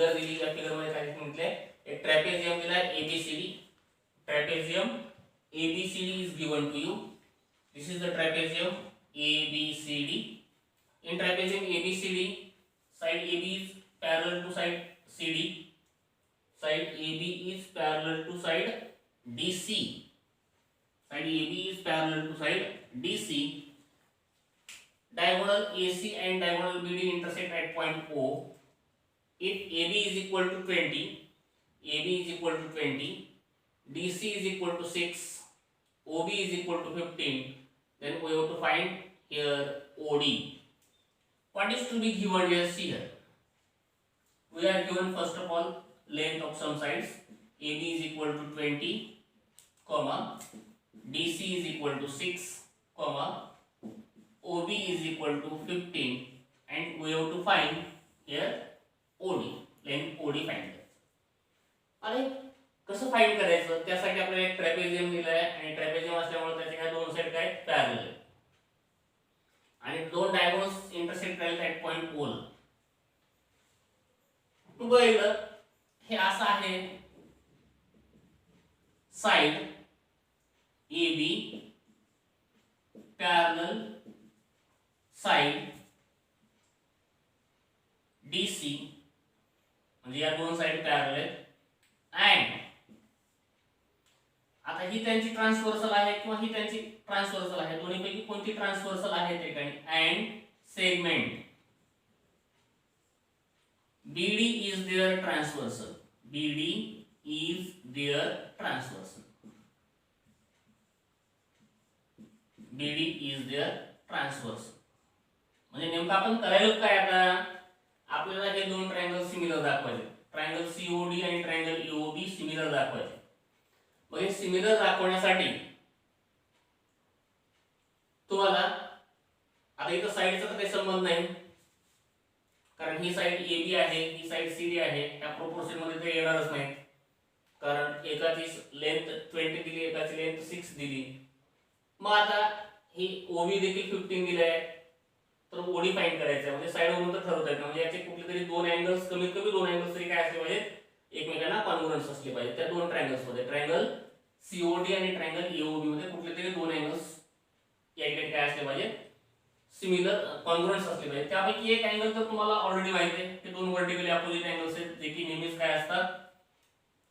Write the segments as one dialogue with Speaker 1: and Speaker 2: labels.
Speaker 1: Figure दिली, या figure मध्ये काय सांगितलंय, एक ट्रॅपेझियम दिलाय ABCD. Trapezium ABCD is given to you. This is the trapezium ABCD. In trapezium ABCD, side AB is parallel to side CD. Side AB is parallel to side DC. Side AB is parallel to side DC. Diagonal AC and diagonal BD intersect at point O. If AB is equal to 20, AB is equal to 20, DC is equal to 6, OB is equal to 15, then we have to find here OD. What is to be given here? See here. We are given first of all length of some sides. AB is equal to 20, comma, DC is equal to 6, comma, OB is equal to 15, and we have to find here OD. Length OD find करायचं. अरे कसं find करायचं? त्यासाठी आपल्याला एक trapezium दिलाय आणि trapezium असल्यामुळे त्याचे काय दोन साइड काय पॅरलल आणि दोन डायगोनल्स इंटरसेक्ट राहिले ॲट पॉइंट O. बघितलं हे असं आहे side AB parallel side DC म्हणजे या दोन साइड पॅरलल आहेत. अँड आता ही त्यांची ट्रान्सव्हर्सल आहे किंवा ही त्यांची ट्रान्सव्हर्सल आहे, दोन्हीपैकी कोणती ट्रान्सव्हर्सल आहे त्या ठिकाणी. And segment BD is their transversal. BD is their transversal. BD is their transversal. म्हणजे नेमकं आपण करायला काय आता, आपल्याला हे दोन ट्रायंगल सिमिलर दाखवायचे. ट्रायंगल COD आणि ट्रायंगल EOB सिमिलर दाखवायचे. मग हे सिमिलर दाखवण्यासाठी तुम्हाला आता इथं साइडचा तर काही संबंध नाही, कारण ही साइड AB आहे, ही साइड CD आहे. या प्रोपोर्शन मध्ये ते येणारच नाही, कारण एकाची लेंथ 20 दिली, एकाची लेंथ 6 दिली. मग आता ही OB देखील 15 दिली आहे, तर OD फाइंड करायचं आहे. म्हणजे साइड वरून तर ठरवता येतं, म्हणजे याचे कुठले तरी दोन अँगल्स, कमीत कमी दोन अँगल्स तरी काय असले पाहिजेत, एकमेकांना कॉन्ग्रुएंट असले पाहिजे. त्या दोन ट्रायंगल्स मध्ये ट्रायंगल COD आणि ट्रायंगल EOB मध्ये कुठले तरी दोन अँगल्स या ठिकाणी काय असले पाहिजे, सिमिलर कॉन्ग्रुएंट असले पाहिजे. त्यापैकी एक अँगल तर तुम्हाला ऑलरेडी माहिती आहे, हे दोन व्हर्टिकली अपोजिट अँगल्स आहेत जे की नेहमीच काय असतात,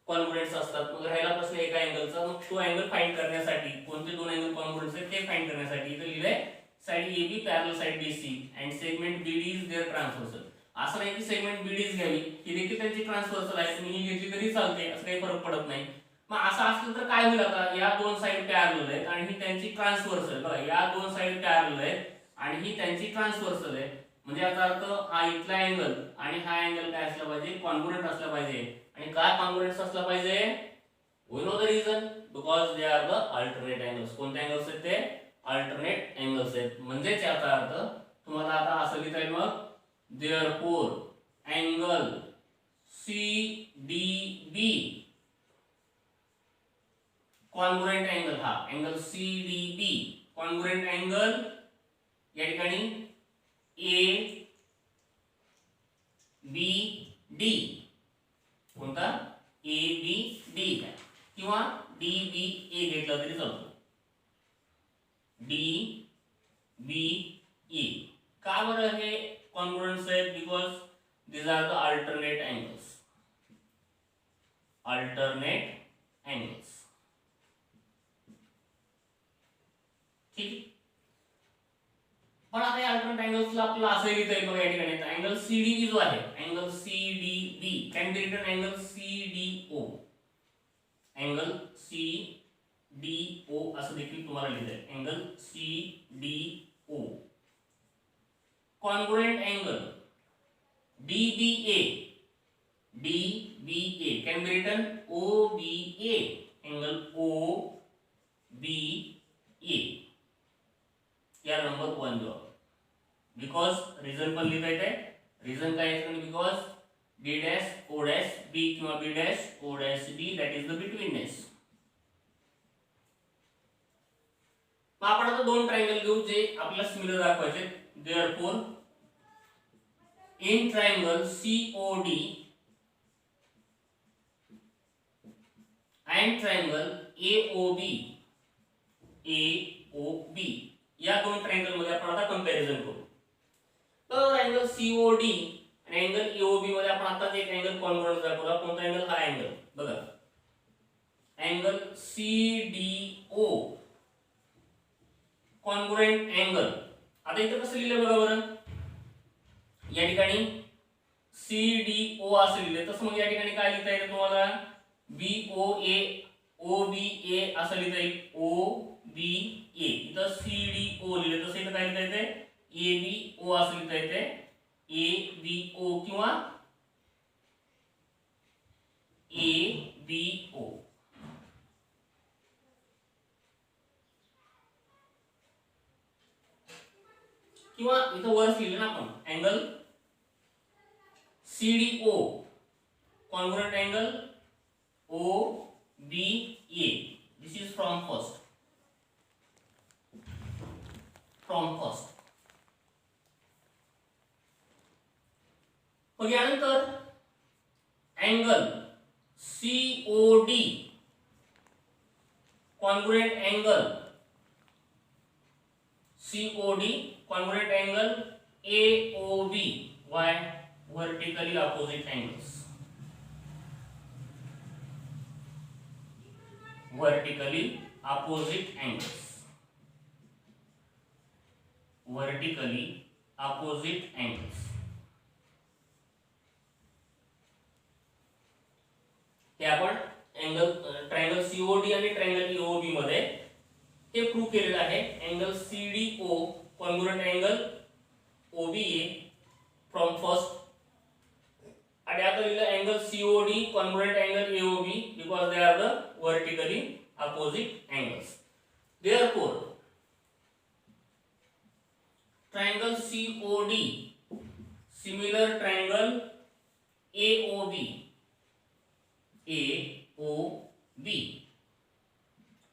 Speaker 1: कॉन्ग्रुएंट असतात. मग राहिला प्रश्न एका अँगलचा, मग तो अँगल फाइंड करण्यासाठी कोणते दोन अँगल कॉन्ग्रुएंट आहेत ते फाइंड करण्यासाठी इथे लिहिलंय side AB parallel side DC and segment BD is their transversal. असं नाही की सेगमेंट BD घ्यावी, ही देखील त्यांची ट्रान्सव्हर्सल आहे, तुम्ही ही घेतली तरी चालते, असं काही फरक पडत नाही. मग असं असलं तर काय होईल, आता या दोन साइड पॅरलल आहेत आणि ही त्यांची ट्रान्सव्हर्सल. बघा या दोन साइड पॅरलल आहेत आणि ही त्यांची ट्रान्सव्हर्सल आहे, म्हणजे याचा अर्थ हा इथला अँगल आणि हा अँगल काय असला पाहिजे, कॉन्ग्रुएंट असला पाहिजे. आणि काय कॉन्ग्रुएंट असला पाहिजे, we know the reason, because they are the alternate angles. कोणते अँगल्स आहेत ते, अल्टरनेट अँगल्स आहेत. म्हणजे याचा अर्थ तुम्हाला आता असं लिहिता येईल, मग therefore angle CDB congruent angle, हा अँगल CDB कॉन्ग्रुएंट अँगल या ठिकाणी ABD, कोणता ABD किंवा DBA घेतला तरी चालतो. DBA का बरं हे कॉन्ग्रुएंट्स आहेत, because these are the alternate angles. Alternate angles. ठीक. पण आता या अल्टरनेट अँगल्सला आपल्याला असं लिहिता येईल बघा या ठिकाणी, अँगल CDB जो आहे, angle CDB can be written angle CDO. Angle CDO असं देखील तुम्हाला लिहिता येईल, angle CDO. Congruent angle DBA can be written OBA, angle OBA. या नंबर 1 जॉब, बिकॉज रिझन पण लिहिता येते. रिझन काय आहे, because B dash O dash B किंवा B dash O dash B, that is the betweenness. मग आपण आता दोन ट्रायंगल घेऊ जे आपल्याला सिमिलर दाखवायचे. Therefore in triangle COD and triangle AOB या दोन ट्रायंगल मध्ये आपण आता कंपॅरिझन करू. तर अँगल COD आणि अँगल AOB मध्ये आपण आता एक अँगल कॉन्ग्रुएंट दाखवला. कोणता अँगल? हा अँगल बघा, अँगल CDO कॉन्ग्रुएंट अँगल. आता इथं कसं लिहिलं बघा बरं, या ठिकाणी CDO असं लिहिलं, तसं मग या ठिकाणी काय लिहिता येईल तुम्हाला? OBA असं लिहिता येईल. OBA इथं CDO लिहिलं, तसं इथं काय लिहिता येते? ABO असं लिहिता येते. ABO किंवा ABO. किंवा इथं वर लिहिलं ना आपण angle CDO congruent angle OBA. This is from first. मग यानंतर angle COD congruent angle congruent angle AOB. Why? Vertically opposite angles. Vertically opposite angles. Vertically opposite angles. हे आपण अँगल ट्रायंगल COD आणि ट्रायंगल AOB मध्ये हे prove केलेलं आहे. Angle CDO congruent angle OBA from first, आणि आता लिहिलं angle COD congruent angle AOB because they are the vertically opposite angles. Therefore triangle COD similar triangle AOB.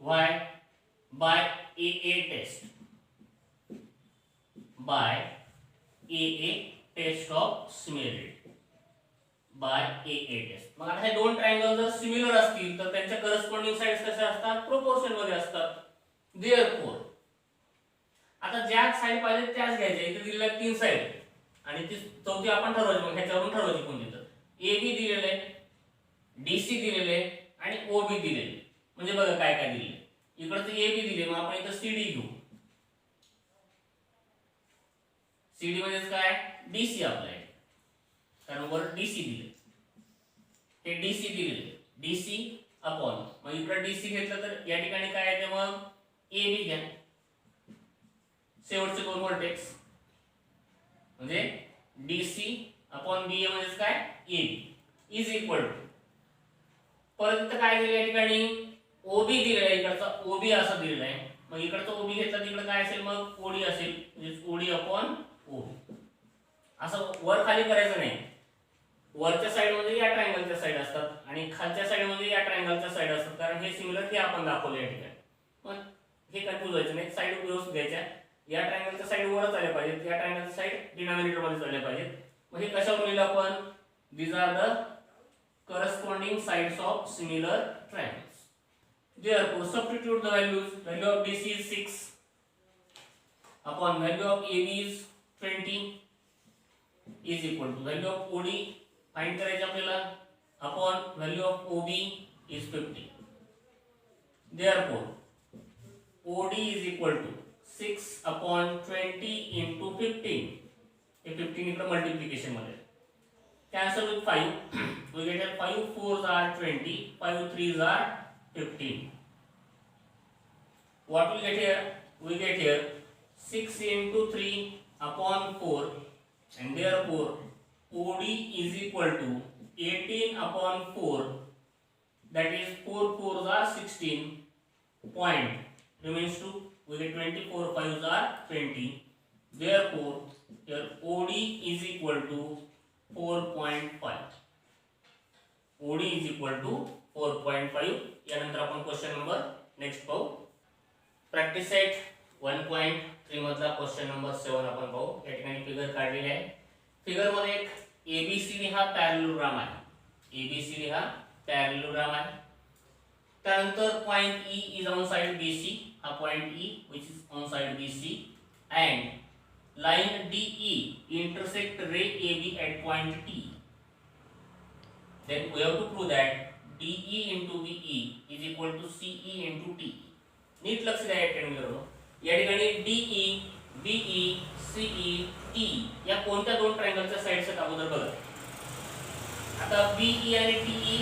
Speaker 1: Why? By AA test. By AA test of similarity. By AA test. मग आता हे दोन triangle जर similar असतील तर त्यांच्या corresponding sides कशा असतात? प्रोपोर्शन मध्ये असतात. देयरफॉर आता ज्या साइड पाहिजे त्याच घ्यायच्या. इथे दिलेल्या तीन साइड आणि ती चौथी आपण ठरवायची. मग ह्याच्यावरून ठरवायची कोणती. तर AB दिलेले आहे, DC दिलेले आहे आणि OB दिलेले. म्हणजे बघा काय काय दिले. इकडचं AB दिले, मग आपण इथं CD घेऊ. CD म्हणजे काय? DC आपल्याला, कारण वर DC दिले. हे DC दिले, DC अपॉन, मग इकडे DC घेतलं तर या ठिकाणी काय येते? मग AB घ्या, शेवटचे दोन व्हर्टेक्स म्हणजे DC अपॉन BA म्हणजे काय? AB इज इक्वल टू, परत इथं काय दिले या ठिकाणी? OB दिलेला आहे, इकडचा OB असं दिलेला आहे. मग इकडचा OB घेतला तिकडे काय असेल? मग OD असेल, म्हणजे OD अपॉन OB. असं वर खाली करायचं नाही. वरच्या साइड मध्ये या ट्रायंगलच्या साइड असतात आणि खालच्या साइड मध्ये या ट्रायंगलच्या साइड असतात, कारण हे सिमिलर ते आपण दाखवले या ठिकाणी. पण हे कन्फ्यूज व्हायचं नाही. साइड व्यवस्थित घ्यायच्या. या ट्रायंगलच्या साइड वरच आल्या पाहिजेत, या ट्रायंगलच्या साइड डिनॉमिनेटर मध्ये आल्या पाहिजेत. मग हे कशावर लिहिलं आपण? These are the corresponding sides of similar triangles. Therefore, substitute the values. Value of DC is 6 upon value of AB is 20 is equal to value of OD find करायचे आपल्याला upon value of OB is 50. Therefore, OD is equal to 6 upon 20 into 15. हे 15 इकडे multiplication मध्ये. Cancel with 5. We get here 5 4s are 20, 5 3s are 15. What we get here? We get here 6 into 3 upon 4, and therefore OD is equal to 18 upon 4. That is 4 4s are 16. Point remains 2. We get 24 5s are 20. Therefore here OD is equal to 4.5. OD is equal to 4.5. यानंतर आपण question number next पाहू. Practice set 1.3 मधला question number 7 आपण पाहू. या ठिकाणी figure काढलेली आहे. फिगर मध्ये एक ABCD हा पॅरललोग्राम आहे. ABCD हा पॅरललोग्राम आहे. त्यानंतर point E is on side BC, हा point E which is on side BC, and line DE intersect ray AB at point T. Then we have to prove that DE into BE is equal to CE into TE. नीट लक्ष द्या या ठिकाणी. या ठिकाणी DE, BE, CE, TE या कोणत्या दोन ट्रायंगलच्या sides आहेत अगोदर बघा. आता BE आणि TE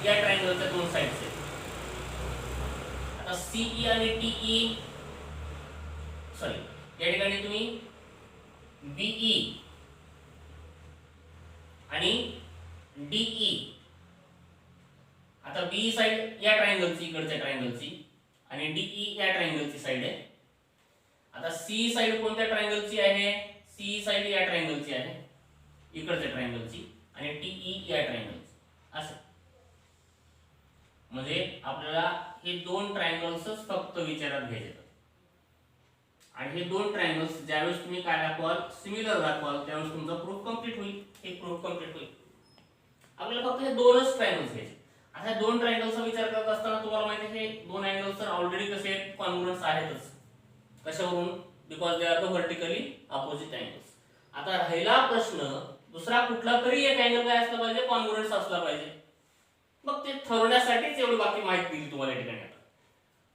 Speaker 1: या ट्रायंगलच्या दोन साइड्स आहेत. आता CE आणि TE सॉरी या ठिकाणी तुम्ही BE आणि DE, आता BE साइड या ट्रायंगलची इकडच्या ट्रायंगलची आणि DE या ट्रायंगलची साइड आहे. आता C साइड कोणत्या ट्रायंगलची आहे? C साइड या ट्रायंगलची आहे इकडच्या ट्रायंगलची आणि TE या ट्रायंगलची. असं म्हणजे आपल्याला हे दोन ट्रायंगल्सच फक्त विचारात घ्यायचे आणि हे दोन ट्रायंगल्स ज्यावेळेस तुम्ही काय दाखवाल सिमिलर दाखवाल त्यावेळेस तुमचा प्रूफ कंप्लीट होईल. हे प्रूफ कंप्लीट होईल. आपल्याला फक्त हे दोनच ट्रायंगल्स घ्यायचे. आता दोन ट्रायंगल्सचा विचार करत असताना तुम्हाला माहिती आहे हे दोन अँगल्स तर ऑलरेडी कसे कॉन्ग्रुएंट्स आहेतच. कशावरून? Because they are the vertically opposite angles. आता राहिला प्रश्न दुसरा कुठला तरी एक अँगल काय असला पाहिजे कॉन्ग्रुएंट्स असला पाहिजे. मग ते ठरवण्यासाठीच एवढी बाकी माहिती दिली तुम्हाला या ठिकाणी.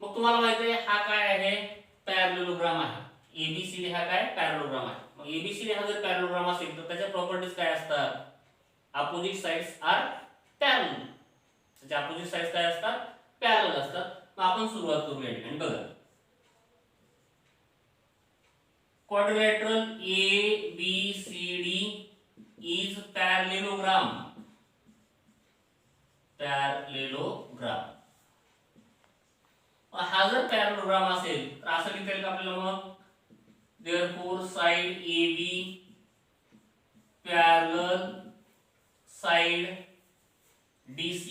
Speaker 1: मग तुम्हाला माहिती आहे हा काय आहे पॅरलेलोग्राम आहे. ABCD हा काय पॅरलेलोग्राम आहे. मग ABCD हा जर पॅरलेलोग्राम असेल तर त्याच्या प्रॉपर्टीज काय असतात? Opposite sides are parallel. त्याच्या अपोजिट साइड्स काय असतात? पॅरलल असतात. मग आपण सुरुवात करू या ठिकाणी. बघा quadrilateral ABCD is parallelogram. Parallelogram हा जर पॅरलेलोग्राम असेल तर असं लिहिता येईल का आपल्याला? मग therefore side AB parallel side DC.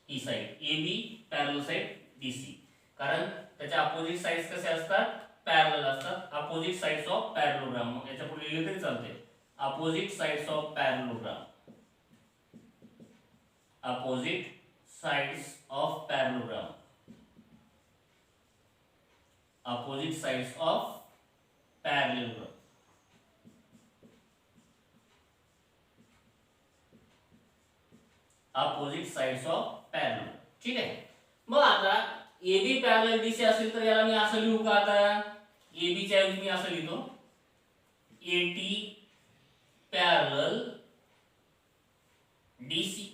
Speaker 1: ही side AB parallel side DC, कारण त्याच्या अपोजिट साइड्स कसे असतात? पॅरलल असतात. Opposite sides of parallelogram. मग याच्या पुढे लिहिले तरी चालते. Opposite sides of parallelogram. Opposite sides of parallelogram. Opposite sides of parallelogram. Opposite sides of parallelogram. ठीक आहे. मग आता AB पॅरलल DC असेल तर याला मी असं लिहू का? आता AB च्या ऐवजी मी असं लिहितो AT पॅरलल DC.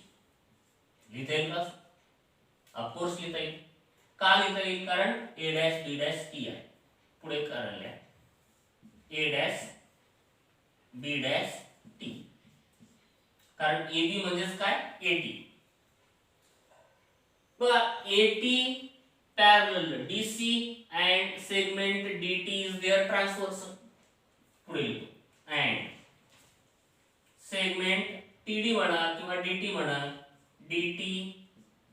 Speaker 1: लिहिता येईल का? ऑफकोर्स लिहिता येईल. का लिहिता येईल? कारण A dash B dash T आहे. पुढे कारण लिहा A dash B dash T, कारण AB म्हणजेच काय? AT. बघा AT parallel DC and segment DT is their transversal. पुढे लिहतो and segment TD म्हणा किंवा DT म्हणा, DT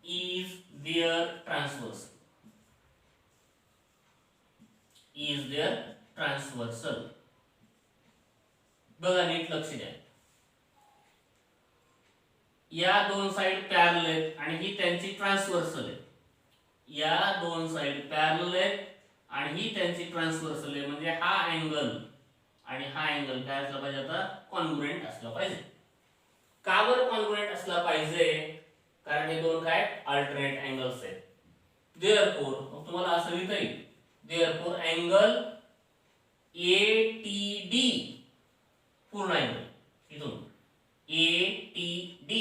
Speaker 1: is their transversal. Is their transversal. बघा नीट लक्ष द्या. या दोन साइड पॅरलल आहेत आणि ही त्यांची ट्रान्सव्हर्सल आहे. या दोन साइड पॅरलल आहेत आणि ही त्यांची ट्रान्सव्हर्सल आहे. म्हणजे हा अँगल आणि हा अँगल काय असला पाहिजे? आता कॉन्ग्रुएंट असला पाहिजे. का बरं कॉन्ग्रुएंट असला पाहिजे? कारण हे दोन काय अल्टरनेट अँगल्स आहेत. देअरफॉर मग तुम्हाला असं लिहिता येईल देअरफॉर अँगल ATD पूर्ण अँगल इथून ATD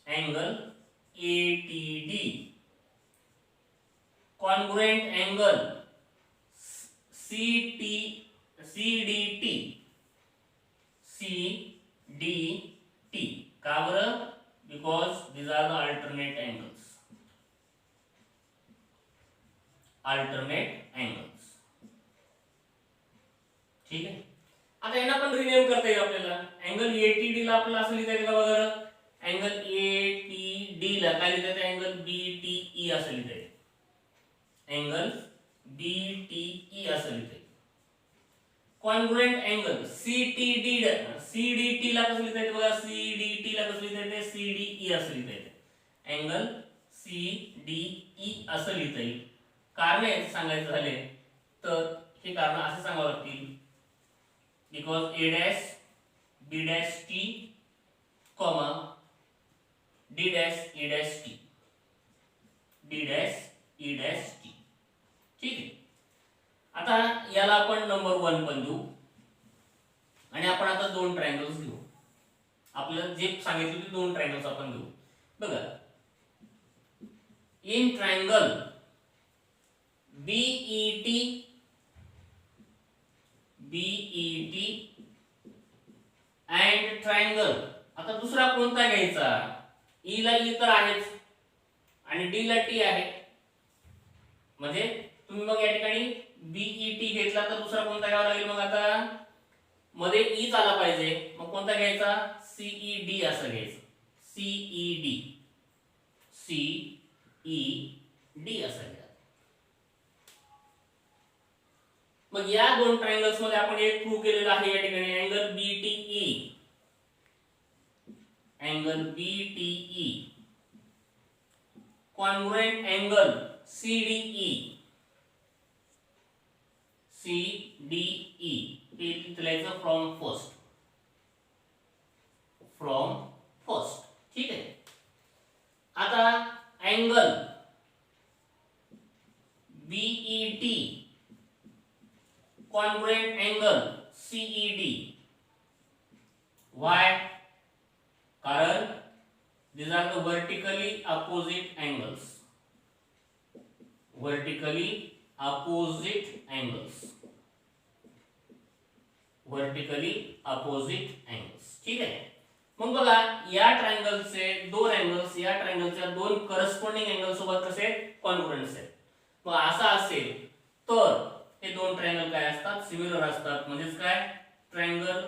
Speaker 1: angle ATD congruent angle CDT का बरं? because these are the alternate angles. Alternate angles. ठीक आहे. आता यांना पण रिनेम करता येईल आपल्याला. अँगल ATD ला आपल्याला असं लिहिता येईल का बघा? अँगल ATD ला काय लिहिता येईल? अँगल BTE असं लिहिता येईल. अँगल BTE असं लिहिता येईल. कॉन्ग्रुएंट अँगल CDT ला कसं लिहिता येईल बघा? CDT ला कसं लिहिता येईल? CDE असं लिहिता येईल. अँगल सी डी ई असं लिहिता येईल. कारण याचं सांगायचं झाले तर हे कारण असं सांगावं लागतील, because A dash B dash T comma D dash E dash T, D dash E dash T. ठीक आहे. आता याला आपण नंबर 1 पण देऊ आणि आपण आता दोन ट्रायंगल्स घेऊ. आपल्याला जे सांगितले ते दोन ट्रायंगल्स आपण घेऊ. बघा, in triangle BET and triangle, आता दुसरा कोणता घ्यायचा? ई ला ई तर आहेच आणि डी ला टी आहे, म्हणजे तुम्ही मग या ठिकाणी बीईटी घेतला तर दुसरा कोणता घ्यावा लागेल? मग आता मध्ये ई आला पाहिजे, मग कोणता घ्यायचा? सीईडी असं घ्यायचं. सीईडी, सीईडी असं घ्या. मग या दोन ट्रायंगल्स मध्ये आपण एक प्रूव्ह केलेला आहे या ठिकाणी, angle BTE, angle BTE congruent angle CDE, CDE हे लिहायचं फ्रॉम फर्स्ट, फ्रॉम फर्स्ट. ठीक आहे. आता angle BET congruent angle CED. Why? कारण these are the vertically opposite angles, vertically opposite angles, vertically opposite angles. ठीक आहे. मग बघा, या ट्रायंगलचे दोन अँगल्स या ट्रायंगलच्या दोन करस्पॉन्डिंग अँगल सोबत कसे कॉन्ग्रुएंट्स आहेत. मग असं असेल तर हे दोन ट्रायंगल काय असतात? सिमिलर असतात. म्हणजेच काय? Triangle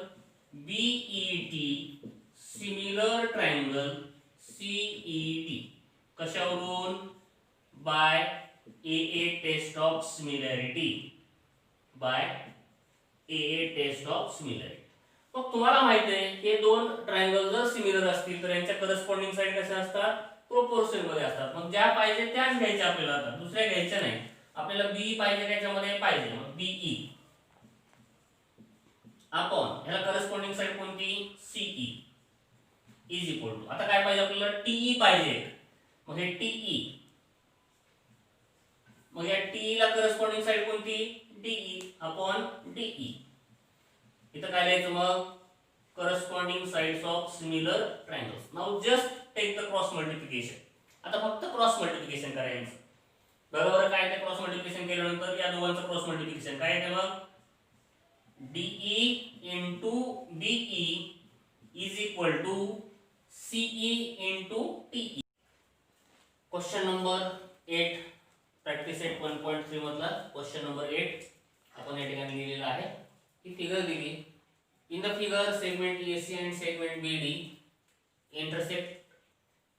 Speaker 1: BET similar triangle CED. कशावरून? By a test of similarity, by a test of similarity. मग तुम्हाला माहिती आहे हे दोन ट्रायंगल जर सिमिलर असतील तर यांच्या करस्पॉन्डिंग साइड कशा असतात? प्रोपोर्शन मध्ये असतात. मग ज्या पाहिजे त्याच घ्यायच्या आपल्याला, आता दुसऱ्या घ्यायच्या नाही. आपल्याला बी पाहिजे त्याच्यामध्ये पाहिजे, मग बीई अपॉन ह्याला करस्पॉन्डिंग साइड कोणती? सीई इज इक्वल टू, आता काय पाहिजे आपल्याला? टीई पाहिजे, मग हे टीई, मग या टीई ला करस्पॉन्डिंग साइड कोणती? DE upon DE. इथं काय लिहायचं मग? Corresponding sides of similar triangles. Now just take the cross multiplication. आता फक्त क्रॉस मल्टिप्लिकेशन करायचं. बरोबर काय? ते क्रॉस मल्टिप्लिकेशन केल्यानंतर या दोघांचं क्रॉस मल्टिप्लिकेशन काय येते? मग DE into BE is equal to CE into TE. Question number 8, practice set 1.3 मधला क्वेश्चन नंबर 8 आपण या ठिकाणी लिहिलेला आहे. ही फिगर दिली. In the figure segment AC and segment BD intersect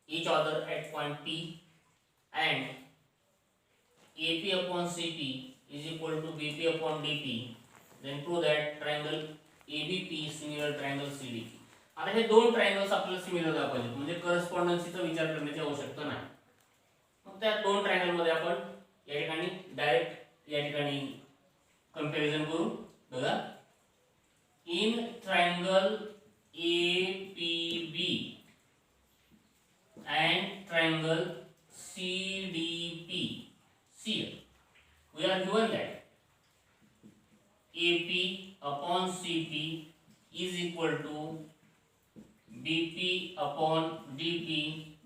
Speaker 1: each other at point P and AP upon CP is equal to BP upon DP. Then prove that triangle ABP is similar triangle CDP. आता हे दोन triangles आपल्याला similar दाखवायचे, म्हणजे करस्पॉन्डन्सीचा विचार करण्याची आवश्यकता नाही. मग त्या दोन ट्रायंगल मध्ये आपण या ठिकाणी डायरेक्ट या ठिकाणी कंपॅरिझन करू. बघा, in triangle APB and triangle CDP, see we are given that AP upon CP is equal to BP upon DP,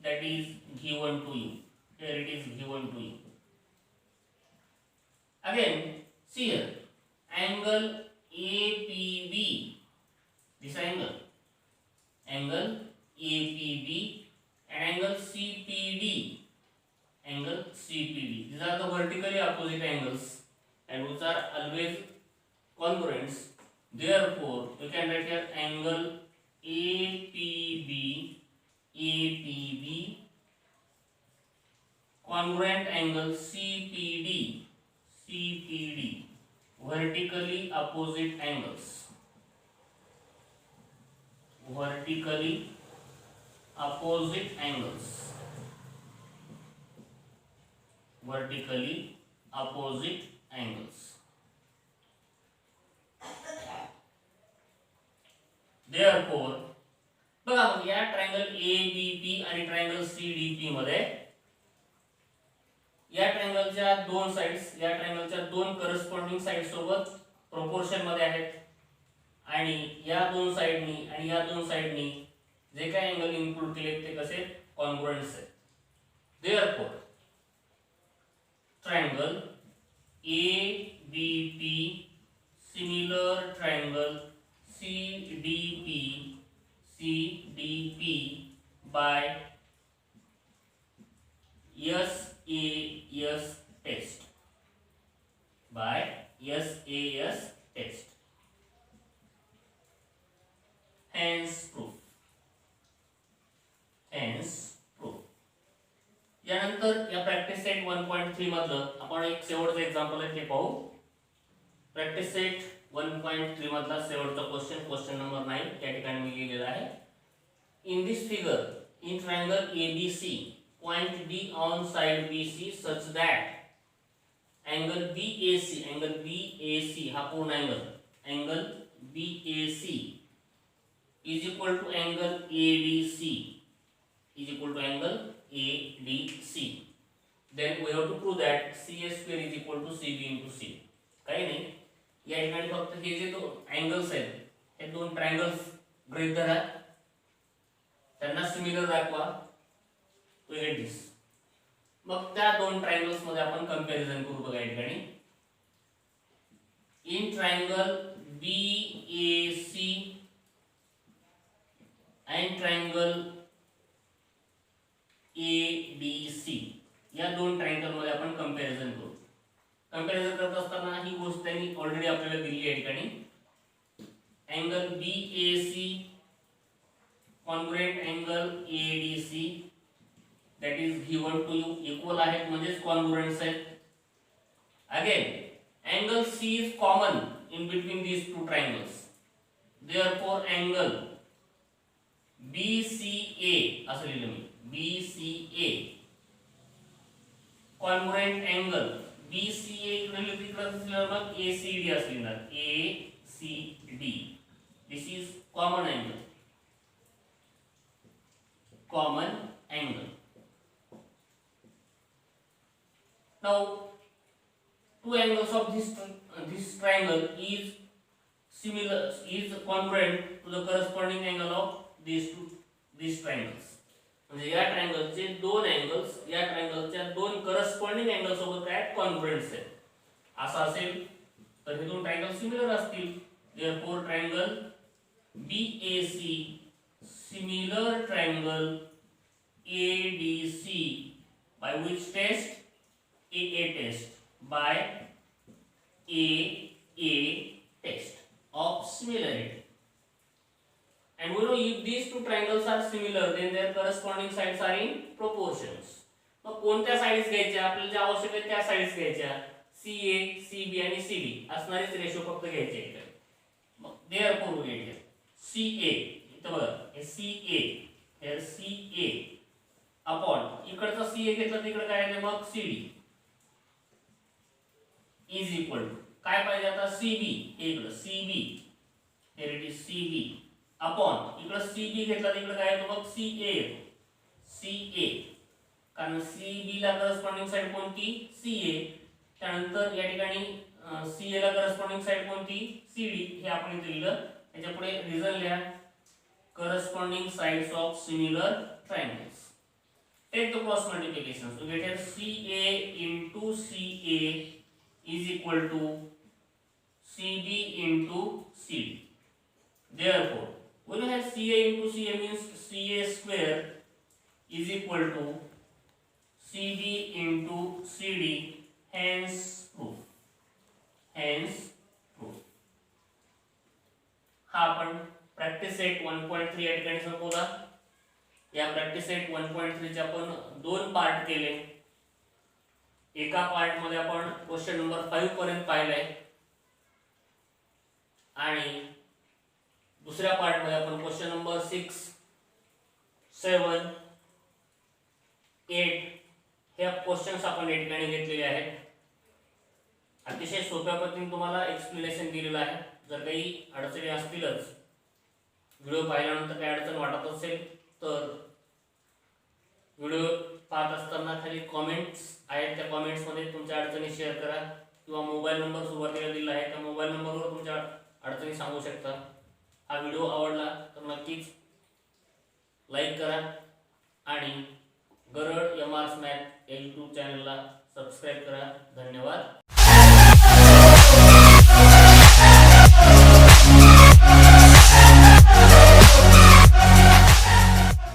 Speaker 1: that is given to you. Here it is given to you. Again, see here, angle APB, this angle APB and angle CPD, these are the vertically opposite angles and which are always congruents. Therefore, we can write here angle APB congruent angle CPD, vertically opposite angles, vertically opposite angles. vertically opposite angles. Therefore बघा मग या triangle ABP आणि triangle CDP मध्ये या ट्रायंगलच्या दोन sides या ट्रायंगलच्या दोन corresponding side सोबत प्रोपोर्शन मध्ये आहेत आणि या दोन साइडनी आणि या दोन साइडनी जे काही अँगल इन्क्लूड केले ते कसे कॉन्ग्रुएंट्स आहेत. Therefore triangle ABP similar triangle CDP by SAS test hence proof. यानंतर या प्रॅक्टिस सेट 1.3 मधलं आपण एक शेवटचं एक्झाम्पल आहे ते पाहू. प्रॅक्टिस सेट 1.3 मधला शेवटचा क्वेश्चन नंबर 9 या ठिकाणी मी लिहिलेला आहे. In this figure in triangle ABC point D on side BC such that angle BAC हा पूर्ण angle BAC is equal to angle ADC. Then we have to prove that CA square is equal to CB into C. काही नाही, या ठिकाणी फक्त हे जे दोन अँगल्स आहेत हे दोन ट्रायंगल्स गृहीत धरा, त्यांना सिमिलर दाखवा, तो गेट दिस. मग त्या दोन ट्रायंगल्स मध्ये आपण कंपॅरिझन करू. बघा या ठिकाणी in triangle BAC and triangle ADC या दोन ट्रायंगल मध्ये आपण कंपॅरिझन करू. कंपॅरिझन करत असताना ही गोष्ट त्यांनी ऑलरेडी आपल्याला दिली आहे. ठिकाणी angle BAC congruent angle ADC that is given to you equal आहेत म्हणजे कॉन्ग्रुएंट्स आहेत. Again angle C is common in between these two triangles. Therefore angle BCA असं लिहिलं मी, BCA कॉन्ग्रुएंट अँगल BCA इकडे तिकडे मग ACD असं लिहिणार, ACD. This is common angle. Now two angles of this triangle is congruent to the corresponding angle of these triangles. म्हणजे या ट्रायंगलचे दोन अँगल्स या ट्रायंगलच्या दोन करस्पॉन्डिंग अँगल सोबत काय कॉन्ग्रुएंट्स आहेत. असं असेल तर हे दोन ट्रायंगल सिमिलर असतील. therefore triangle BAC similar triangle ADC by which test? AA test, by AA test of similarity. And we know if these two triangles are similar then their corresponding sides are in proportions. मग कोणत्या sides घ्यायच्या, आपल्याला जे आवश्यक आहे त्या sides घ्यायच्या. CA, CB आणि CD असणारेच रेशो फक्त घ्यायचे आहेत. मग therefore we get CA इथं बघा हे CA अपॉन इकडचा CA घेतला तिकडे काय आहे मग CD इज इक्वल टू काय पाहिजे आता CB इकडे CB here it is CB upon इकडे CB घेतला तिकडे काय येतो मग CA कारण CB ला करस्पॉन्डिंग साइड कोणती CA. त्यानंतर या ठिकाणी CA ला करस्पॉन्डिंग साइड कोणती CD. हे आपण इथे लिहिलं. त्याच्या पुढे रिझन लिहा corresponding sides of similar triangles. Take the cross multiplication. So get here CA into CA is equal to CB into CD. Therefore, when you have CA into CA means CA square is equal to CB into CD. Hence proof. हा आपण practice set 1.3 या ठिकाणी संपवला. या practice set 1.3 चे आपण दोन part केले. एका पार्ट मध्ये आपण क्वेश्चन नंबर 5 पर्यंत पाहिलाय आणि दुसऱ्या पार्ट मध्ये आपण क्वेश्चन नंबर 6, 7, 8 हे क्वेश्चन्स आपण या ठिकाणी घेतलेले आहेत. अतिशय सोप्या पद्धतीने तुम्हाला एक्सप्लेनेशन दिलेलं आहे. जर काही अडचणी असतीलच, व्हिडिओ पाहिल्यानंतर काही अडचण वाटत असेल तर व्हिडिओ पाहत असताना खाली कमेंट्स आहेत, त्या कमेंट्समध्ये तुमच्या अडचणी शेअर करा किंवा मोबाईल नंबर सुरुवातीला दिला आहे त्या मोबाईल नंबरवर तुमच्या अडचणी सांगू शकता. हा व्हिडिओ आवडला तर नक्कीच लाईक करा आणि गरड MR's मॅथ या यूट्यूब चॅनलला सबस्क्राईब करा. धन्यवाद.